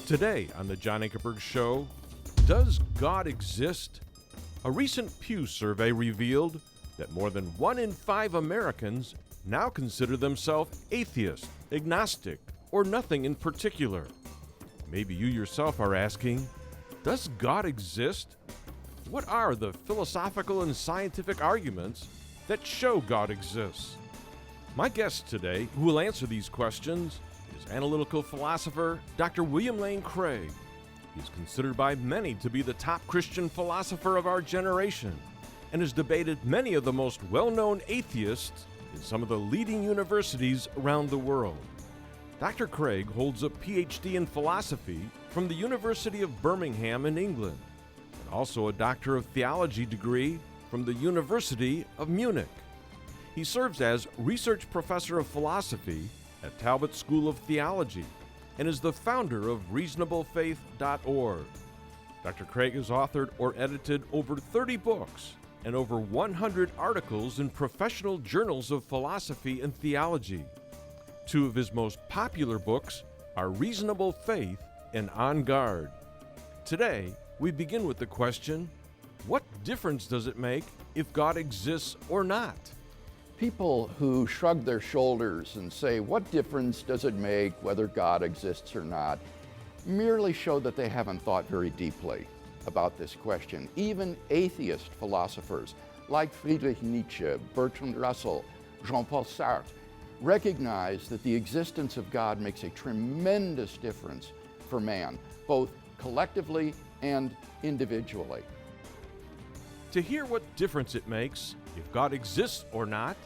Today on the John Ankerberg Show, does God exist? A recent Pew survey revealed that more than 1 in 5 Americans now consider themselves atheist, agnostic, or nothing in particular. Maybe you yourself are asking, does God exist? What are the philosophical and scientific arguments that show God exists? My guest today, who will answer these questions, is analytical philosopher Dr. William Lane Craig. He's considered by many to be the top Christian philosopher of our generation and has debated many of the most well-known atheists in some of the leading universities around the world. Dr. Craig holds a PhD in philosophy from the University of Birmingham in England and also a Doctor of Theology degree from the University of Munich. He serves as Research Professor of Philosophy at Talbot School of Theology and is the founder of ReasonableFaith.org. Dr. Craig has authored or edited over 30 books and over 100 articles in professional journals of philosophy and theology. 2 of his most popular books are Reasonable Faith and On Guard. Today, we begin with the question, what difference does it make if God exists or not? People who shrug their shoulders and say, what difference does it make whether God exists or not, merely show that they haven't thought very deeply about this question. Even atheist philosophers like Friedrich Nietzsche, Bertrand Russell, Jean-Paul Sartre recognize that the existence of God makes a tremendous difference for man, both collectively and individually. To hear what difference it makes if God exists or not,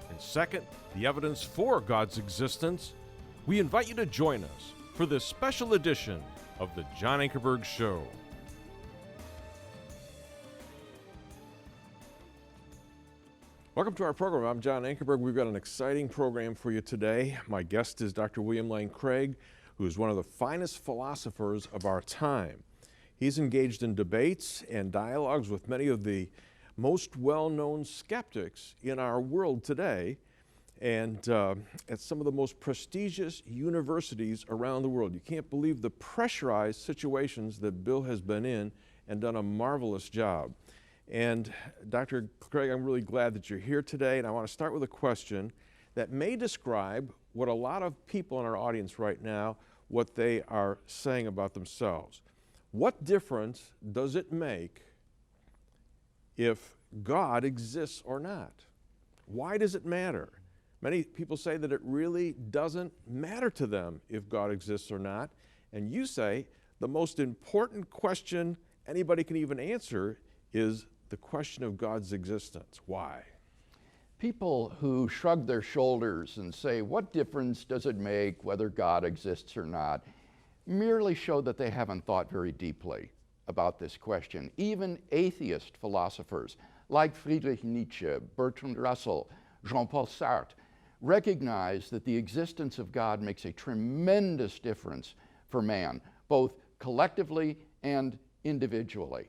and second, the evidence for God's existence, we invite you to join us for this special edition of the John Ankerberg Show. Welcome to our program. I'm John Ankerberg. We've got an exciting program for you today. My guest is Dr. William Lane Craig, who is one of the finest philosophers of our time. He's engaged in debates and dialogues with many of the most well-known skeptics in our world today and at some of the most prestigious universities around the world. You can't believe the pressurized situations that Bill has been in and done a marvelous job. And Dr. Craig, I'm really glad that you're here today, and I want to start with a question that may describe what a lot of people in our audience right now, what they are saying about themselves. What difference does it make if God exists or not? Why does it matter? Many people say that it really doesn't matter to them if God exists or not. And you say the most important question anybody can even answer is the question of God's existence. Why? People who shrug their shoulders and say, what difference does it make whether God exists or not, merely show that they haven't thought very deeply about this question. Even atheist philosophers like Friedrich Nietzsche, Bertrand Russell, Jean-Paul Sartre recognize that the existence of God makes a tremendous difference for man, both collectively and individually.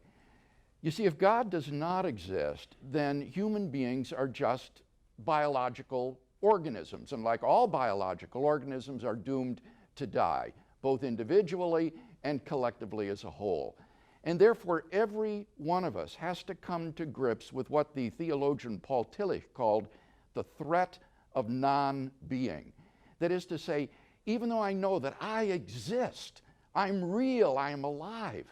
You see, if God does not exist, then human beings are just biological organisms, and like all biological organisms are doomed to die, both individually and collectively as a whole. And therefore, every one of us has to come to grips with what the theologian Paul Tillich called the threat of non-being. That is to say, even though I know that I exist, I'm real, I am alive,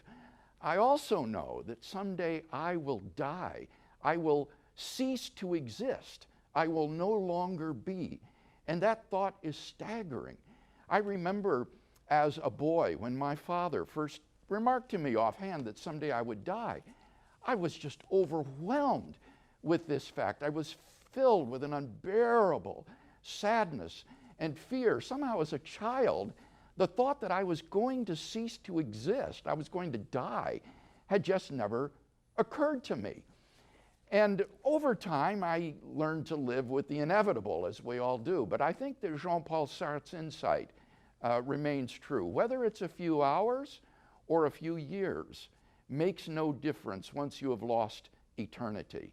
I also know that someday I will die. I will cease to exist. I will no longer be. And that thought is staggering. I remember as a boy when my father first remarked to me offhand that someday I would die. I was just overwhelmed with this fact. I was filled with an unbearable sadness and fear. Somehow as a child, the thought that I was going to cease to exist, I was going to die, had just never occurred to me. And over time, I learned to live with the inevitable, as we all do. But I think that Jean-Paul Sartre's insight remains true. Whether it's a few hours or a few years makes no difference once you have lost eternity.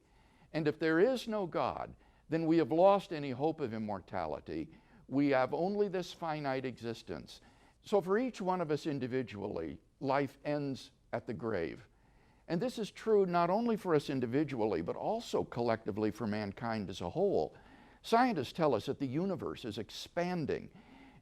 And if there is no God, then we have lost any hope of immortality. We have only this finite existence. So for each one of us individually, life ends at the grave. And this is true not only for us individually, but also collectively for mankind as a whole. Scientists tell us that the universe is expanding,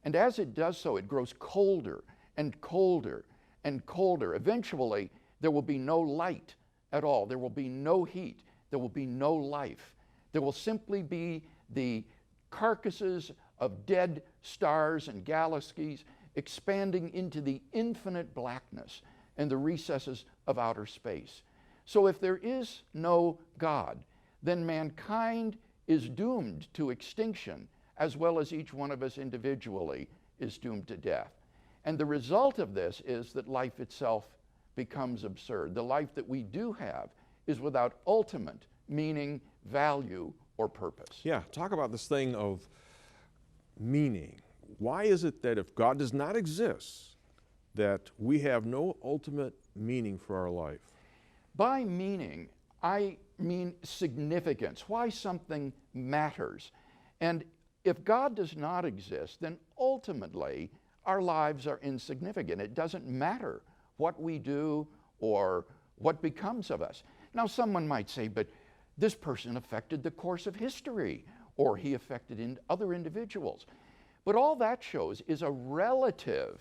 and as it does so, it grows colder and colder and colder. Eventually, there will be no light at all. There will be no heat. There will be no life. There will simply be the carcasses of dead stars and galaxies expanding into the infinite blackness and the recesses of outer space. So if there is no God, then mankind is doomed to extinction, as well as each one of us individually is doomed to death. And the result of this is that life itself becomes absurd. The life that we do have is without ultimate meaning, value, or purpose. Yeah, talk about this thing of meaning. Why is it that if God does not exist, that we have no ultimate meaning for our life? By meaning, I mean significance, why something matters. And if God does not exist, then ultimately our lives are insignificant. It doesn't matter what we do or what becomes of us. Now, someone might say, but this person affected the course of history, or he affected other individuals. But all that shows is a relative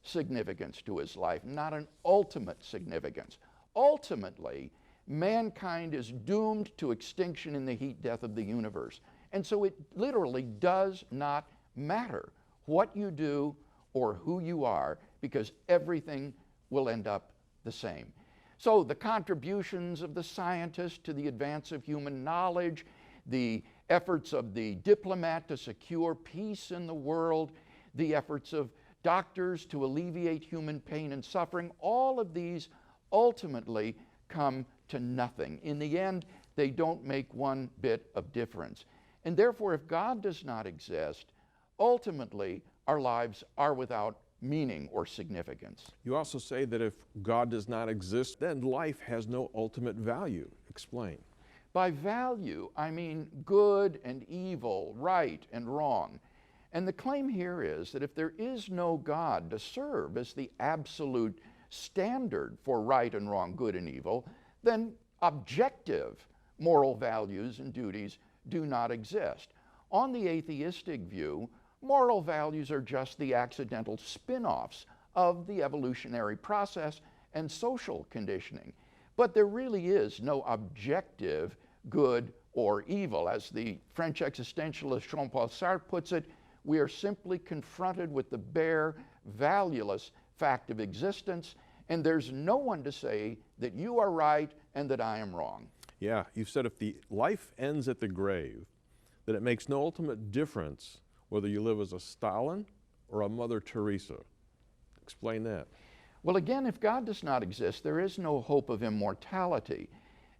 significance to his life, not an ultimate significance. Ultimately, mankind is doomed to extinction in the heat death of the universe. And so it literally does not matter what you do or who you are, because everything will end up the same. So the contributions of the scientist to the advance of human knowledge, the efforts of the diplomat to secure peace in the world, the efforts of doctors to alleviate human pain and suffering, all of these ultimately come to nothing. In the end, they don't make one bit of difference. And therefore, if God does not exist, ultimately our lives are without meaning or significance. You also say that if God does not exist, then life has no ultimate value. Explain. By value, I mean good and evil, right and wrong. And the claim here is that if there is no God to serve as the absolute standard for right and wrong, good and evil, then objective moral values and duties do not exist. On the atheistic view, moral values are just the accidental spin-offs of the evolutionary process and social conditioning. But there really is no objective good or evil. As the French existentialist Jean-Paul Sartre puts it, we are simply confronted with the bare, valueless fact of existence, and there's no one to say that you are right and that I am wrong. Yeah, you've said if the life ends at the grave, that it makes no ultimate difference whether you live as a Stalin or a Mother Teresa. Explain that. Well, again, if God does not exist, there is no hope of immortality,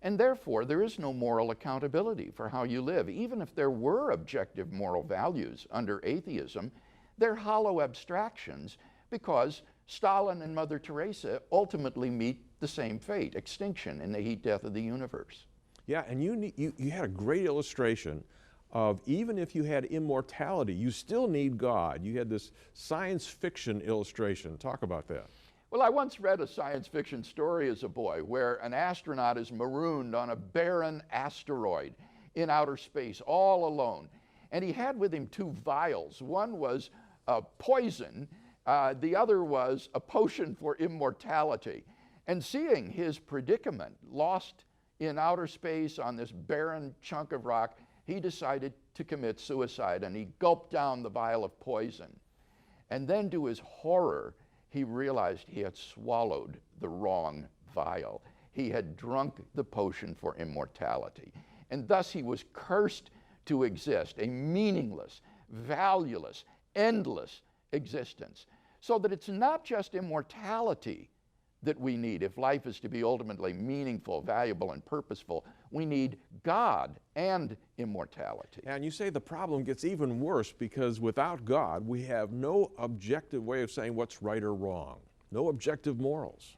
and therefore there is no moral accountability for how you live. Even if there were objective moral values under atheism, they're hollow abstractions, because Stalin and Mother Teresa ultimately meet the same fate, extinction in the heat death of the universe. Yeah, and you had a great illustration of even if you had immortality, you still need God. You had this science fiction illustration. Talk about that. Well, I once read a science fiction story as a boy where an astronaut is marooned on a barren asteroid in outer space all alone. And he had with him two vials. One was poison, the other was a potion for immortality. And seeing his predicament, lost in outer space on this barren chunk of rock, he decided to commit suicide, and he gulped down the vial of poison. And then, to his horror, he realized he had swallowed the wrong vial. He had drunk the potion for immortality. And thus he was cursed to exist, a meaningless, valueless, endless existence. So that it's not just immortality that we need. If life is to be ultimately meaningful, valuable, and purposeful, we need God and immortality. And you say the problem gets even worse because without God, we have no objective way of saying what's right or wrong, no objective morals.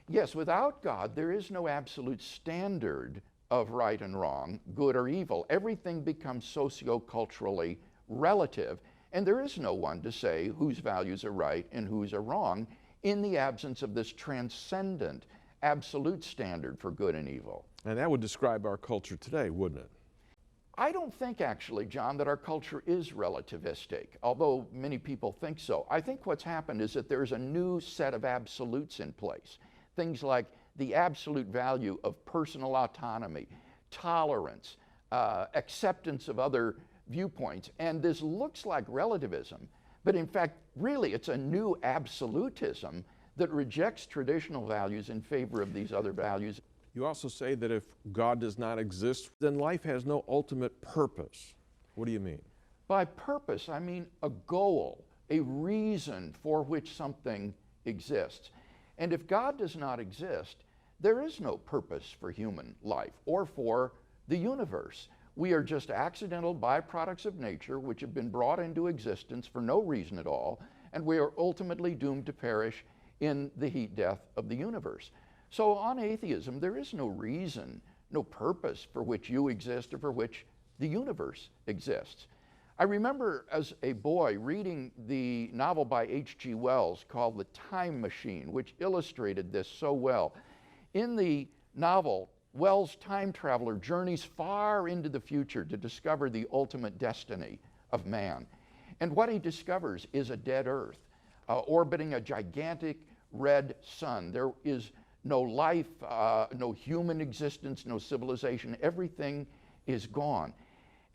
Yes, without God, there is no absolute standard of right and wrong, good or evil. Everything becomes socioculturally relative, And there is no one to say whose values are right and whose are wrong in the absence of this transcendent, absolute standard for good and evil. And that would describe our culture today, wouldn't it? I don't think, actually, John, that our culture is relativistic, although many people think so. I think what's happened is that there's a new set of absolutes in place. Things like the absolute value of personal autonomy, tolerance, acceptance of other viewpoints. And this looks like relativism, but in fact, really, it's a new absolutism that rejects traditional values in favor of these other values. You also say that if God does not exist, then life has no ultimate purpose. What do you mean? By purpose, I mean a goal, a reason for which something exists. And if God does not exist, there is no purpose for human life or for the universe. We are just accidental byproducts of nature which have been brought into existence for no reason at all, and we are ultimately doomed to perish in the heat death of the universe. So on atheism, there is no reason, no purpose for which you exist or for which the universe exists. I remember as a boy reading the novel by H.G. Wells called The Time Machine, which illustrated this so well. In the novel, Wells' time traveler journeys far into the future to discover the ultimate destiny of man. And what he discovers is a dead Earth, orbiting a gigantic red sun. There is no life, no human existence, no civilization. Everything is gone.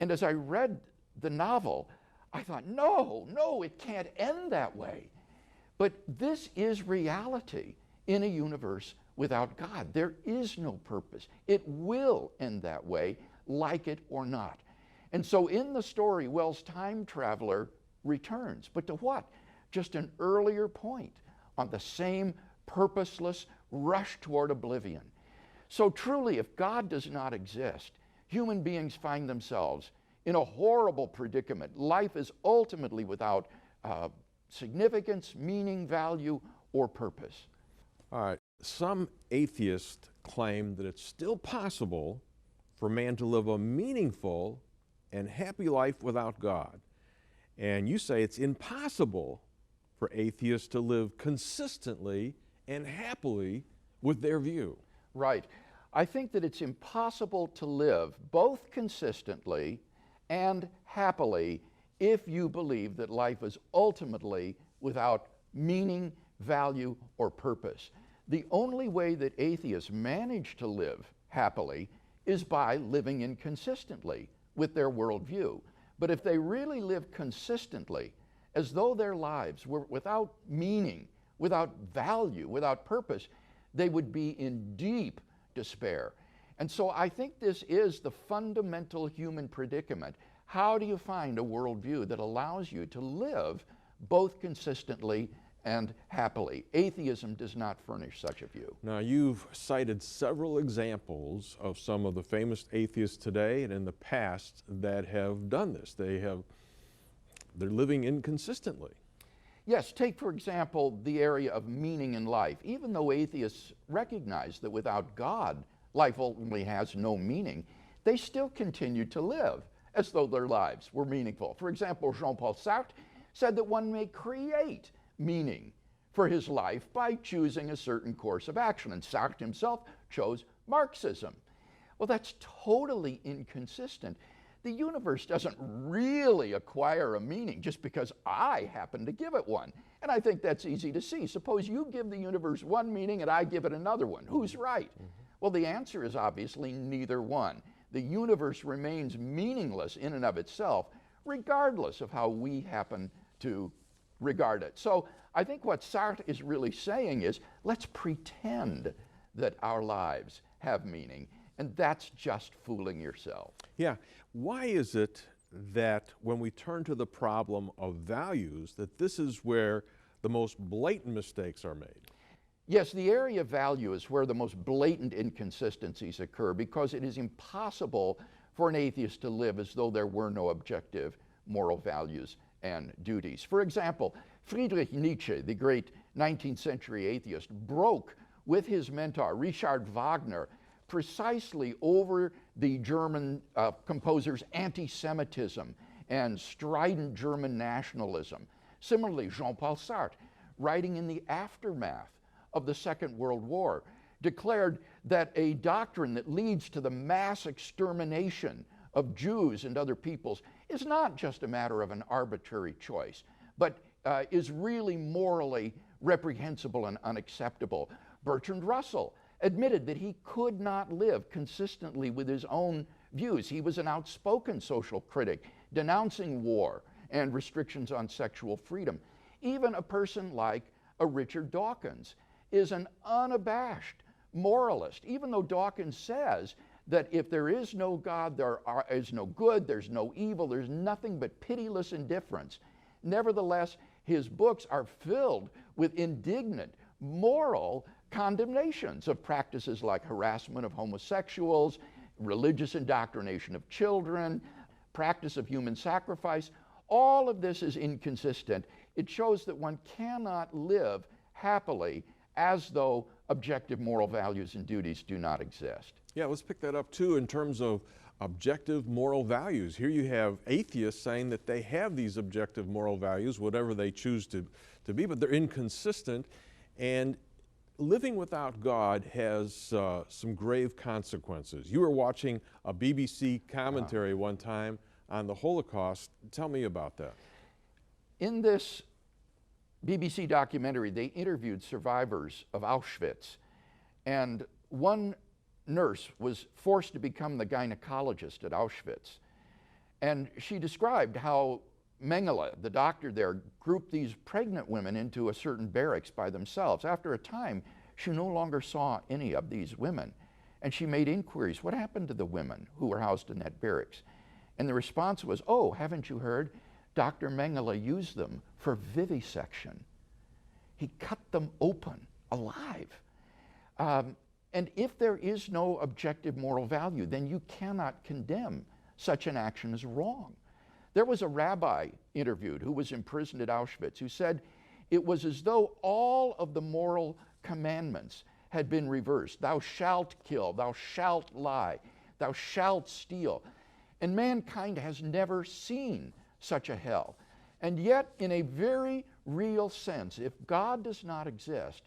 And as I read the novel, I thought, no, it can't end that way. But this is reality in a universe without God. There is no purpose. It will end that way, like it or not. And so in the story, Wells' time traveler returns. But to what? Just an earlier point on the same purposeless rush toward oblivion. So truly, if God does not exist, human beings find themselves in a horrible predicament. Life is ultimately without significance, meaning, value, or purpose. All right. Some atheists claim that it's still possible for man to live a meaningful and happy life without God. And you say it's impossible for atheists to live consistently and happily with their view. Right. I think that it's impossible to live both consistently and happily if you believe that life is ultimately without meaning, value, or purpose. The only way that atheists manage to live happily is by living inconsistently with their worldview. But if they really live consistently, as though their lives were without meaning, without value, without purpose, they would be in deep despair. And so I think this is the fundamental human predicament. How do you find a worldview that allows you to live both consistently and happily? Atheism does not furnish such a view. Now, you've cited several examples of some of the famous atheists today and in the past that have done this. They're living inconsistently. Yes, take for example the area of meaning in life. Even though atheists recognize that without God, life ultimately has no meaning, they still continue to live as though their lives were meaningful. For example, Jean-Paul Sartre said that one may create meaning for his life by choosing a certain course of action. And Sartre himself chose Marxism. Well, that's totally inconsistent. The universe doesn't really acquire a meaning just because I happen to give it one. And I think that's easy to see. Suppose you give the universe one meaning and I give it another one. Who's right? Well, the answer is obviously neither one. The universe remains meaningless in and of itself, regardless of how we happen to regard it. So I think what Sartre is really saying is, let's pretend that our lives have meaning, and that's just fooling yourself. Yeah. Why is it that when we turn to the problem of values, that this is where the most blatant mistakes are made? Yes, the area of value is where the most blatant inconsistencies occur, because it is impossible for an atheist to live as though there were no objective moral values and duties. For example, Friedrich Nietzsche, the great 19th century atheist, broke with his mentor, Richard Wagner, precisely over the German composer's anti-Semitism and strident German nationalism. Similarly, Jean-Paul Sartre, writing in the aftermath of the Second World War, declared that a doctrine that leads to the mass extermination of Jews and other peoples is not just a matter of an arbitrary choice, but is really morally reprehensible and unacceptable. Bertrand Russell admitted that he could not live consistently with his own views. He was an outspoken social critic, denouncing war and restrictions on sexual freedom. Even a person like a Richard Dawkins is an unabashed moralist, even though Dawkins says that if there is no God, there is no good, there's no evil, there's nothing but pitiless indifference. Nevertheless, his books are filled with indignant, moral condemnations of practices like harassment of homosexuals, religious indoctrination of children, practice of human sacrifice. All of this is inconsistent. It shows that one cannot live happily as though objective moral values and duties do not exist. Yeah, let's pick that up too in terms of objective moral values. Here you have atheists saying that they have these objective moral values, whatever they choose to be, but they're inconsistent. And living without God has some grave consequences. You were watching a BBC commentary one time on the Holocaust. Tell me about that. In this BBC documentary, they interviewed survivors of Auschwitz, and one nurse was forced to become the gynecologist at Auschwitz. And she described how Mengele, the doctor there, grouped these pregnant women into a certain barracks by themselves. After a time, she no longer saw any of these women. And she made inquiries, what happened to the women who were housed in that barracks? And the response was, oh, haven't you heard? Dr. Mengele used them for vivisection. He cut them open, alive. And if there is no objective moral value, then you cannot condemn such an action as wrong. There was a rabbi interviewed who was imprisoned at Auschwitz who said it was as though all of the moral commandments had been reversed. Thou shalt kill, thou shalt lie, thou shalt steal. And mankind has never seen such a hell. And yet, in a very real sense, if God does not exist,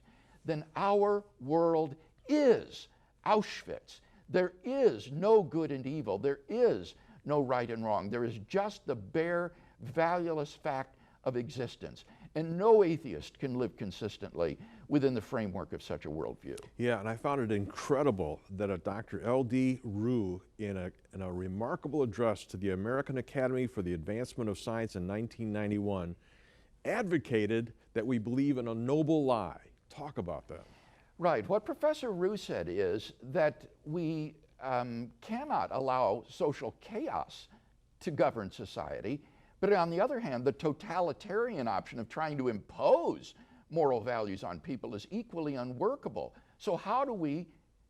then our world is Auschwitz. There is no good and evil. There is no right and wrong. There is just the bare, valueless fact of existence. And no atheist can live consistently within the framework of such a worldview. Yeah, and I found it incredible that a Dr. L.D. Rue, in a remarkable address to the American Academy for the Advancement of Science in 1991, advocated that we believe in a noble lie. Talk about that. Right. What Professor Rue said is that we cannot allow social chaos to govern society, but on the other hand, the totalitarian option of trying to impose moral values on people is equally unworkable. So how do we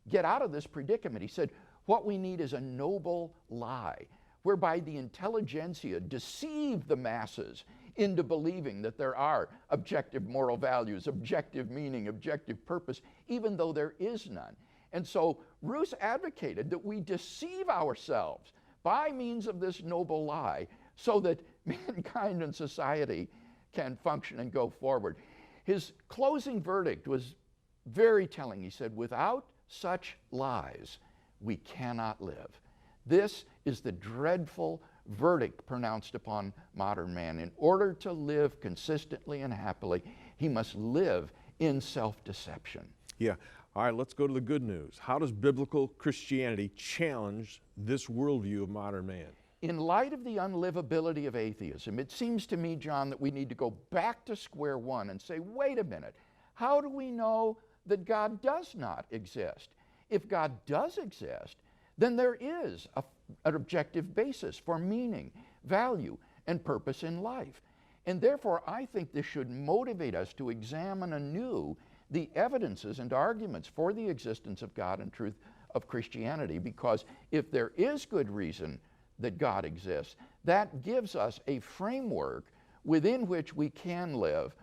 get out of this predicament? He said, what we need is a noble lie, whereby the intelligentsia deceive the masses into believing that there are objective moral values, objective meaning, objective purpose, even though there is none. And so Roos advocated that we deceive ourselves by means of this noble lie so that mankind and society can function and go forward. His closing verdict was very telling. He said, without such lies, we cannot live. This is the dreadful verdict pronounced upon modern man. In order to live consistently and happily, he must live in self-deception. Yeah. All right, let's go to the good news. How does biblical Christianity challenge this worldview of modern man? In light of the unlivability of atheism, it seems to me, John, that we need to go back to square one and say, wait a minute, how do we know that God does not exist? If God does exist, then there is an objective basis for meaning, value, and purpose in life. And therefore, I think this should motivate us to examine anew the evidences and arguments for the existence of God and truth of Christianity, because if there is good reason that God exists, that gives us a framework within which we can live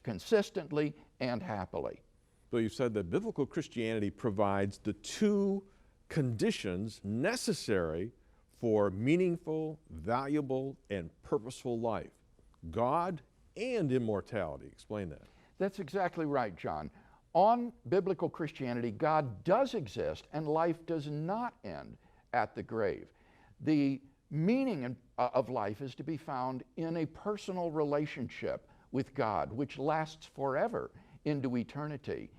consistently and happily. So you said that biblical Christianity provides the two conditions necessary for meaningful, valuable, and purposeful life. God and immortality. Explain that. That's exactly right, John. On biblical Christianity, God does exist and life does not end at the grave. The meaning of life is to be found in a personal relationship with God, which lasts forever into eternity.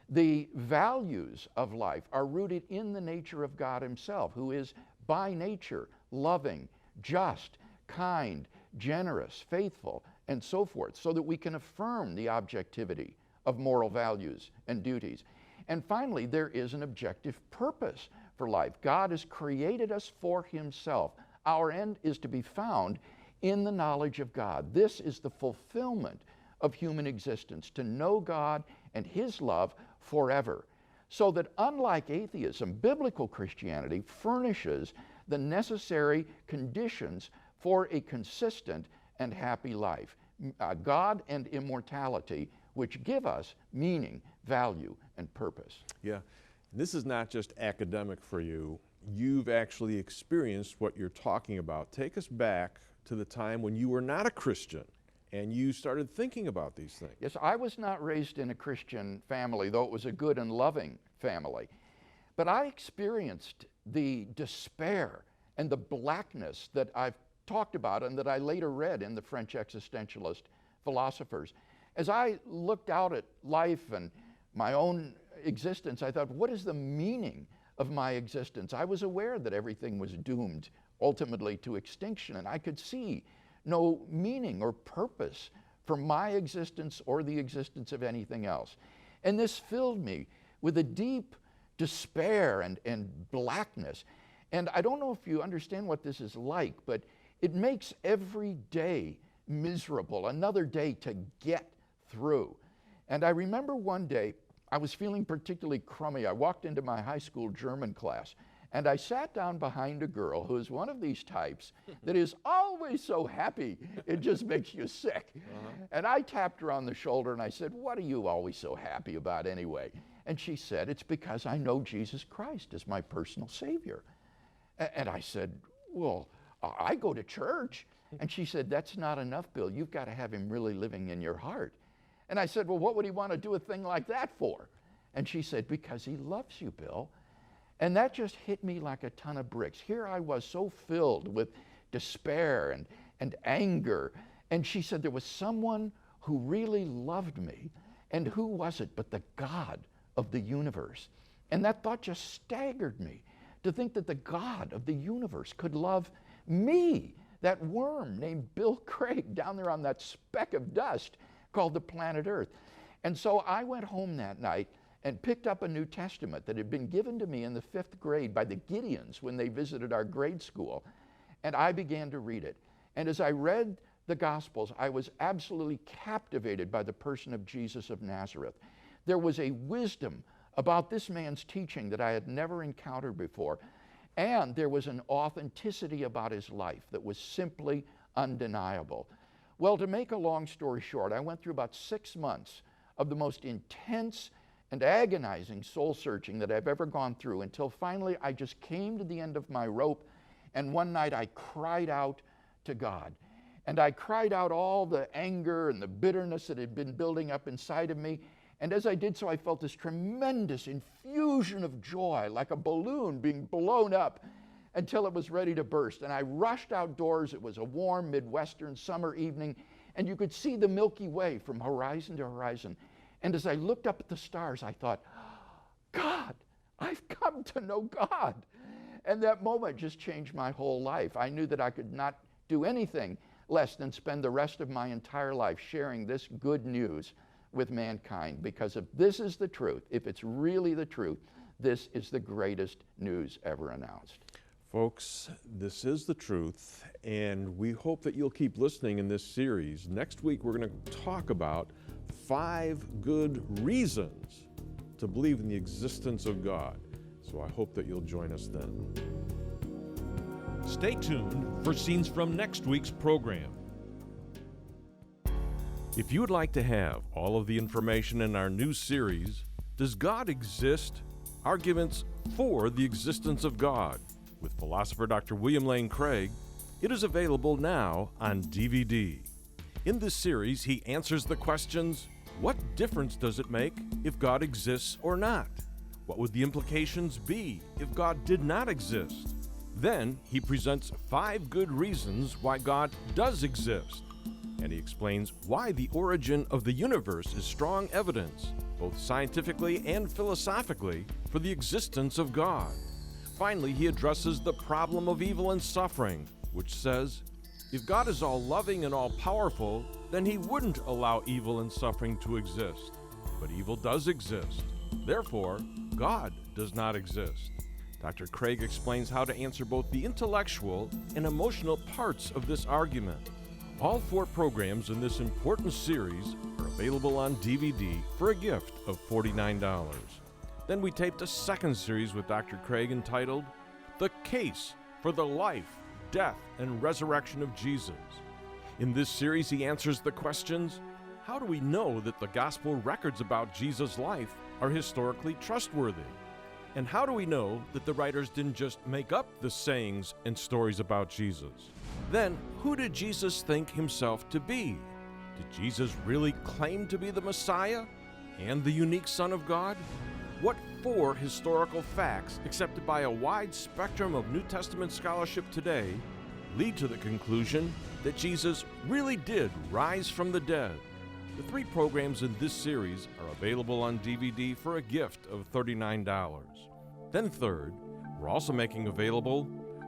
The values of life are rooted in the nature of God Himself, who is by nature loving, just, kind, generous, faithful, and so forth, so that we can affirm the objectivity of moral values and duties. And finally, there is an objective purpose for life. God has created us for Himself. Our end is to be found in the knowledge of God. This is the fulfillment of human existence, to know God and His love forever. So that unlike atheism, biblical Christianity furnishes the necessary conditions for a consistent and happy life. God and immortality, which give us meaning, value, and purpose. Yeah. This is not just academic for you. You've actually experienced what you're talking about. Take us back to the time when you were not a Christian and you started thinking about these things. Yes, I was not raised in a Christian family, though it was a good and loving family. But I experienced the despair and the blackness that I've talked about and that I later read in the French existentialist philosophers. As I looked out at life and my own existence, I thought, what is the meaning of my existence? I was aware that everything was doomed ultimately to extinction, and I could see no meaning or purpose for my existence or the existence of anything else. And this filled me with a deep despair and blackness. And I don't know if you understand what this is like, but it makes every day miserable, another day to get through. And I remember one day, I was feeling particularly crummy. I walked into my high school German class, and I sat down behind a girl who is one of these types that is always so happy, it just makes you sick. And I tapped her on the shoulder and I said, what are you always so happy about anyway? And she said, it's because I know Jesus Christ as my personal Savior. And I said, well, I go to church. And she said, that's not enough, Bill. You've got to have Him really living in your heart. And I said, well, what would He want to do a thing like that for? And she said, because He loves you, Bill. And that just hit me like a ton of bricks. Here I was so filled with despair and anger. And she said, there was someone who really loved me. And who was it but the God of the universe? And that thought just staggered me, to think that the God of the universe could love me, that worm named Bill Craig down there on that speck of dust called the planet Earth. And so I went home that night and picked up a New Testament that had been given to me in the 5th grade by the Gideons when they visited our grade school. And I began to read it. And as I read the Gospels, I was absolutely captivated by the person of Jesus of Nazareth. There was a wisdom about this man's teaching that I had never encountered before. And there was an authenticity about his life that was simply undeniable. Well, to make a long story short, I went through about 6 months of the most intense and agonizing soul searching that I've ever gone through, until finally I just came to the end of my rope, and one night I cried out to God. And I cried out all the anger and the bitterness that had been building up inside of me. And as I did so, I felt this tremendous infusion of joy, like a balloon being blown up until it was ready to burst. And I rushed outdoors. It was a warm Midwestern summer evening, and you could see the Milky Way from horizon to horizon. And as I looked up at the stars, I thought, God, I've come to know God. And that moment just changed my whole life. I knew that I could not do anything less than spend the rest of my entire life sharing this good news with mankind, because if this is the truth, if it's really the truth, this is the greatest news ever announced. Folks, this is the truth, and we hope that you'll keep listening in this series. Next week, we're going to talk about 5 good reasons to believe in the existence of God. So I hope that you'll join us then. Stay tuned for scenes from next week's program. If you would like to have all of the information in our new series, Does God Exist? Arguments for the Existence of God, with philosopher Dr. William Lane Craig. It is available now on DVD. In this series, he answers the questions: what difference does it make if God exists or not? What would the implications be if God did not exist? Then he presents 5 good reasons why God does exist. And he explains why the origin of the universe is strong evidence, both scientifically and philosophically, for the existence of God. Finally, he addresses the problem of evil and suffering, which says, if God is all loving and all powerful, then he wouldn't allow evil and suffering to exist. But evil does exist. Therefore, God does not exist. Dr. Craig explains how to answer both the intellectual and emotional parts of this argument. All 4 programs in this important series are available on DVD for a gift of $49. Then we taped a second series with Dr. Craig entitled The Case for the Life, Death, and Resurrection of Jesus. In this series, he answers the questions: how do we know that the gospel records about Jesus' life are historically trustworthy? And how do we know that the writers didn't just make up the sayings and stories about Jesus? Then, who did Jesus think himself to be? Did Jesus really claim to be the Messiah and the unique Son of God? What 4 historical facts, accepted by a wide spectrum of New Testament scholarship today, lead to the conclusion that Jesus really did rise from the dead? The 3 programs in this series are available on DVD for a gift of $39. Then third, we're also making available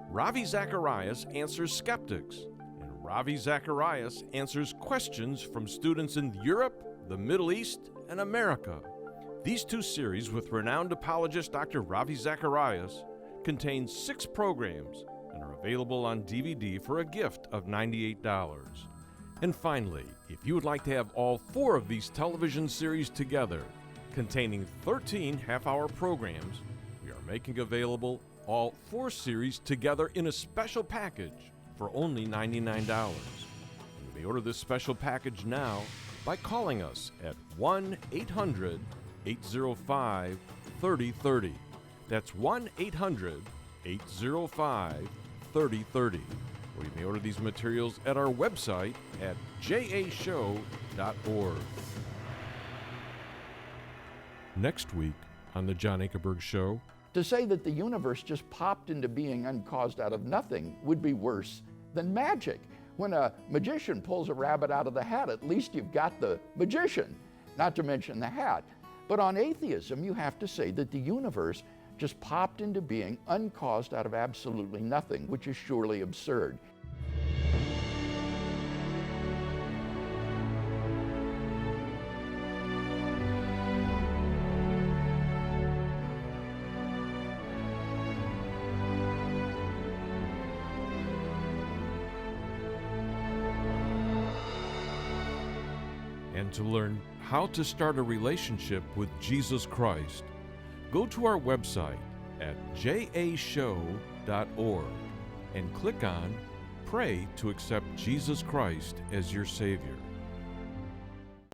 Ravi Zacharias Answers Skeptics, and Ravi Zacharias answers questions from students in Europe, the Middle East, and America. These 2 series with renowned apologist Dr. Ravi Zacharias contain 6 programs and are available on DVD for a gift of $98. And finally, if you would like to have all 4 of these television series together, containing 13 half-hour programs, we are making available all 4 series together in a special package for only $99. You may order this special package now by calling us at 1-800-805-3030. That's 1-800-805-3030. Or you may order these materials at our website at jashow.org. Next week on The John Ankerberg Show, To say that the universe just popped into being uncaused out of nothing would be worse than magic. When a magician pulls a rabbit out of the hat, at least you've got the magician, not to mention the hat. But on atheism, you have to say that the universe just popped into being uncaused out of absolutely nothing, which is surely absurd. and to learn how to start a relationship with Jesus Christ, go to our website at jashow.org and click on Pray to accept Jesus Christ as your Savior.